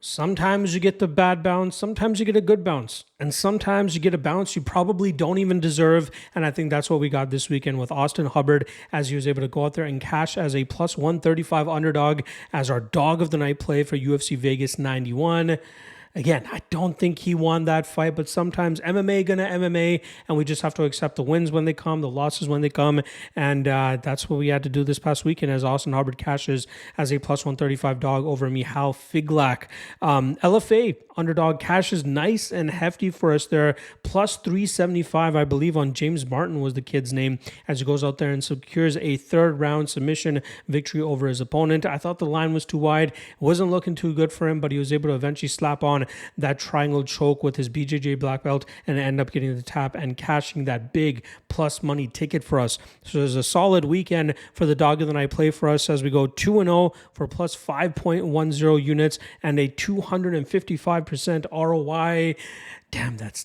Sometimes you get the bad bounce, sometimes you get a good bounce, and sometimes you get a bounce you probably don't even deserve. And I think that's what we got this weekend with Austin Hubbard, as he was able to go out there and cash as a plus 135 underdog as our dog of the night play for UFC Vegas 91. Again, I don't think he won that fight, but sometimes MMA gonna MMA, and we just have to accept the wins when they come, the losses when they come, and that's what we had to do this past weekend as Austin Hubbard cashes as a plus 135 dog over Michal Figlak. LFA underdog cashes nice and hefty for us there, plus 375, I believe, on James Martin was the kid's name, as he goes out there and secures a third round submission victory over his opponent. I thought the line was too wide. It wasn't looking too good for him, but he was able to eventually slap on that triangle choke with his BJJ black belt and end up getting the tap and cashing that big plus money ticket for us. So there's a solid weekend for the dog of the night play for us as we go 2-0 for plus 5.10 units and a 255% ROI. Damn, that's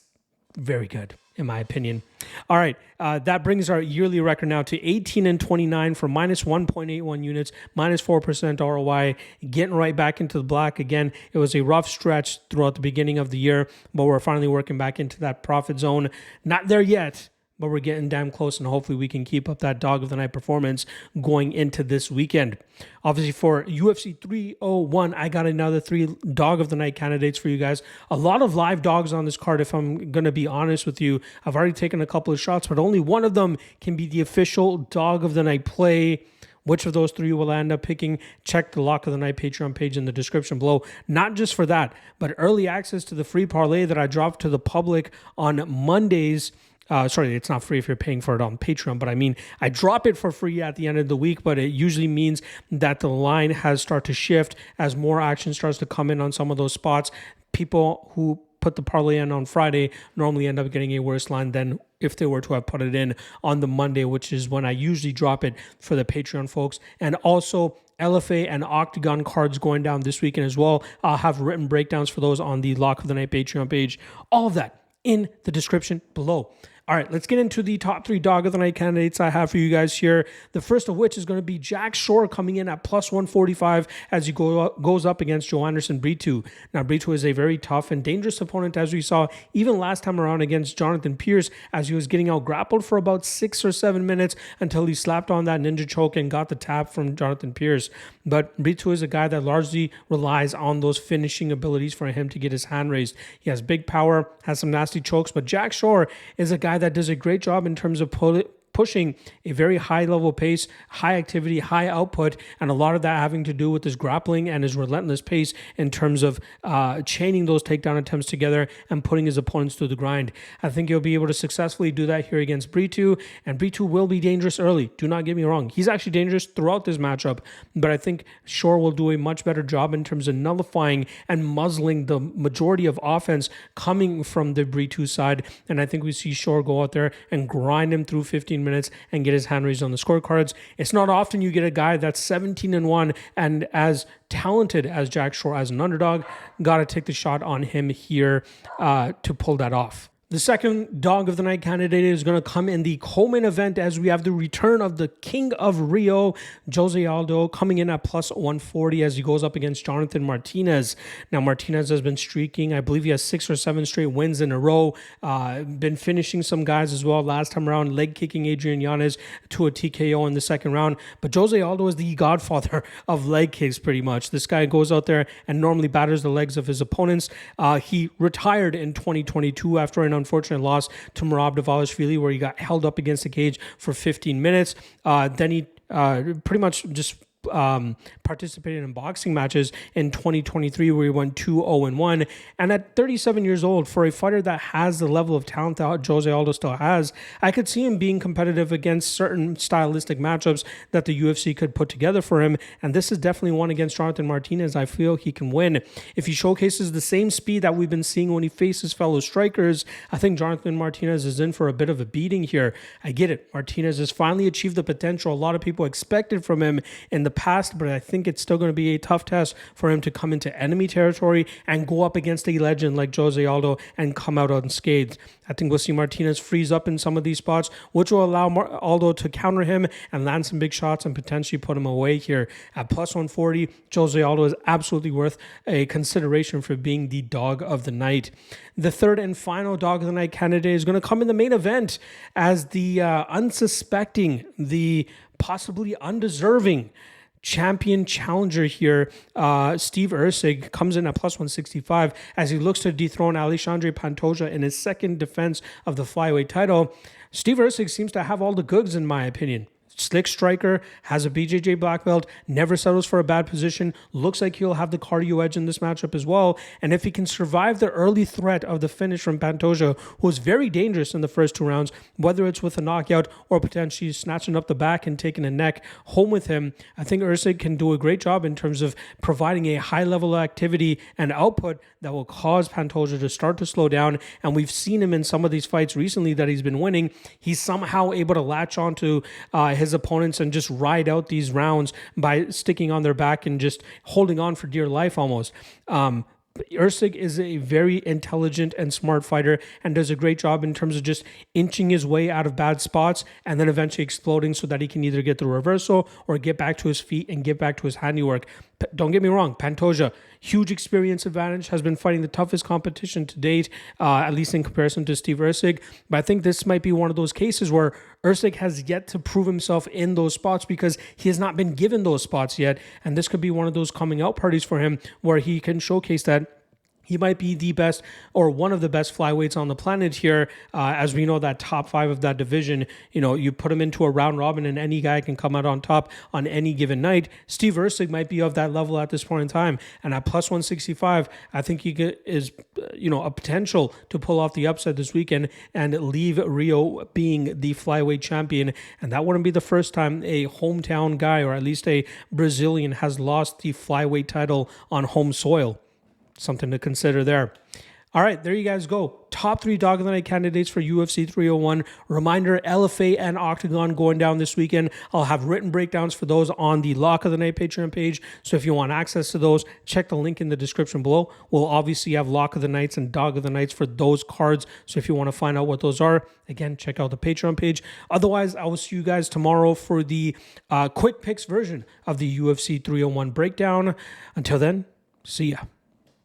very good in my opinion. All right, that brings our yearly record now to 18-29 for minus 1.81 units, minus 4% ROI, getting right back into the black again. It was a rough stretch throughout the beginning of the year, but we're finally working back into that profit zone. Not there yet, but we're getting damn close, and hopefully we can keep up that dog of the night performance going into this weekend. Obviously, for UFC 301, I got another 3 dog of the night candidates for you guys. A lot of live dogs on this card, if I'm going to be honest with you. I've already taken a couple of shots, but only one of them can be the official dog of the night play. Which of those 3 will I end up picking? Check the Lock of the Night Patreon page in the description below. Not just for that, but early access to the free parlay that I dropped to the public on Mondays. Sorry, it's not free if you're paying for it on Patreon, but I mean, I drop it for free at the end of the week, but it usually means that the line has started to shift as more action starts to come in on some of those spots. People who put the parlay in on Friday normally end up getting a worse line than if they were to have put it in on the Monday, which is when I usually drop it for the Patreon folks. And also, LFA and OKTAGON cards going down this weekend as well. I'll have written breakdowns for those on the Lock of the Night Patreon page. All of that in the description below. All right, let's get into the top 3 dog of the night candidates I have for you guys here. The first of which is going to be Jack Shore coming in at plus 145 as he goes up against Joanderson Brito. Now, Brito is a very tough and dangerous opponent, as we saw even last time around against Jonathan Pierce, as he was getting out grappled for about 6 or 7 minutes until he slapped on that ninja choke and got the tap from Jonathan Pierce. But Brito is a guy that largely relies on those finishing abilities for him to get his hand raised. He has big power, has some nasty chokes, but Jack Shore is a guy that does a great job in terms of pushing a very high level pace, high activity, high output, and a lot of that having to do with his grappling and his relentless pace in terms of chaining those takedown attempts together and putting his opponents through the grind. I think he'll be able to successfully do that here against Brito, and Brito will be dangerous early. Do not get me wrong. He's actually dangerous throughout this matchup, but I think Shore will do a much better job in terms of nullifying and muzzling the majority of offense coming from the Brito side, and I think we see Shore go out there and grind him through 15 minutes and get his hand raised on the scorecards. It's not often you get a guy that's 17-1 and as talented as Jack Shore as an underdog. Got to take the shot on him here to pull that off. The second dog of the night candidate is going to come in the co-main event as we have the return of the King of Rio, Jose Aldo, coming in at plus 140 as he goes up against Jonathan Martinez. Now, Martinez has been streaking. I believe he has 6 or 7 straight wins in a row. Been finishing some guys as well. Last time around, leg kicking Adrian Yanez to a TKO in the second round. But Jose Aldo is the godfather of leg kicks pretty much. This guy goes out there and normally batters the legs of his opponents. He retired in 2022 after an unfortunate loss to Merab Dvalishvili, where he got held up against the cage for 15 minutes. Then he pretty much just participated in boxing matches in 2023 where he went 2-0-1. And at 37 years old, for a fighter that has the level of talent that Jose Aldo still has, I could see him being competitive against certain stylistic matchups that the UFC could put together for him. And this is definitely one against Jonathan Martinez I feel he can win. If he showcases the same speed that we've been seeing when he faces fellow strikers, I think Jonathan Martinez is in for a bit of a beating here. I get it. Martinez has finally achieved the potential a lot of people expected from him in the past, but I think it's still going to be a tough test for him to come into enemy territory and go up against a legend like Jose Aldo and come out unscathed. I think we'll see Martinez freeze up in some of these spots, which will allow Aldo to counter him and land some big shots and potentially put him away here. At plus 140, Jose Aldo is absolutely worth a consideration for being the dog of the night. The third and final dog of the night candidate is going to come in the main event as the unsuspecting, the possibly undeserving champion challenger here. Steve Erceg comes in at plus 165 as he looks to dethrone Alexandre Pantoja in his second defense of the flyweight title. Steve Erceg seems to have all the goods, in my opinion. Slick striker, has a BJJ black belt, never settles for a bad position, looks like he'll have the cardio edge in this matchup as well. And if he can survive the early threat of the finish from Pantoja, who was very dangerous in the first 2 rounds, whether it's with a knockout or potentially snatching up the back and taking a neck home with him, I think Erceg can do a great job in terms of providing a high level of activity and output that will cause Pantoja to start to slow down. And we've seen him in some of these fights recently that he's been winning. He's somehow able to latch onto his opponents and just ride out these rounds by sticking on their back and just holding on for dear life almost. Erceg is a very intelligent and smart fighter and does a great job in terms of just inching his way out of bad spots and then eventually exploding so that he can either get the reversal or get back to his feet and get back to his handiwork. Don't get me wrong, Pantoja, huge experience advantage, has been fighting the toughest competition to date, at least in comparison to Steve Erceg. But I think this might be one of those cases where Erceg has yet to prove himself in those spots because he has not been given those spots yet. And this could be one of those coming out parties for him where he can showcase that he might be the best or one of the best flyweights on the planet here. As we know, that top 5 of that division, you put him into a round robin and any guy can come out on top on any given night. Steve Erceg might be of that level at this point in time. And at plus 165, I think he is, a potential to pull off the upset this weekend and leave Rio being the flyweight champion. And that wouldn't be the first time a hometown guy, or at least a Brazilian, has lost the flyweight title on home soil. Something to consider there. All right, there you guys go. Top 3 dog of the night candidates for UFC 301. Reminder, LFA and Octagon going down this weekend. I'll have written breakdowns for those on the Lock of the Night Patreon page. So if you want access to those, check the link in the description below. We'll obviously have Lock of the Nights and Dog of the Nights for those cards. So if you want to find out what those are, again, check out the Patreon page. Otherwise, I will see you guys tomorrow for the quick picks version of the UFC 301 breakdown. Until then, see ya.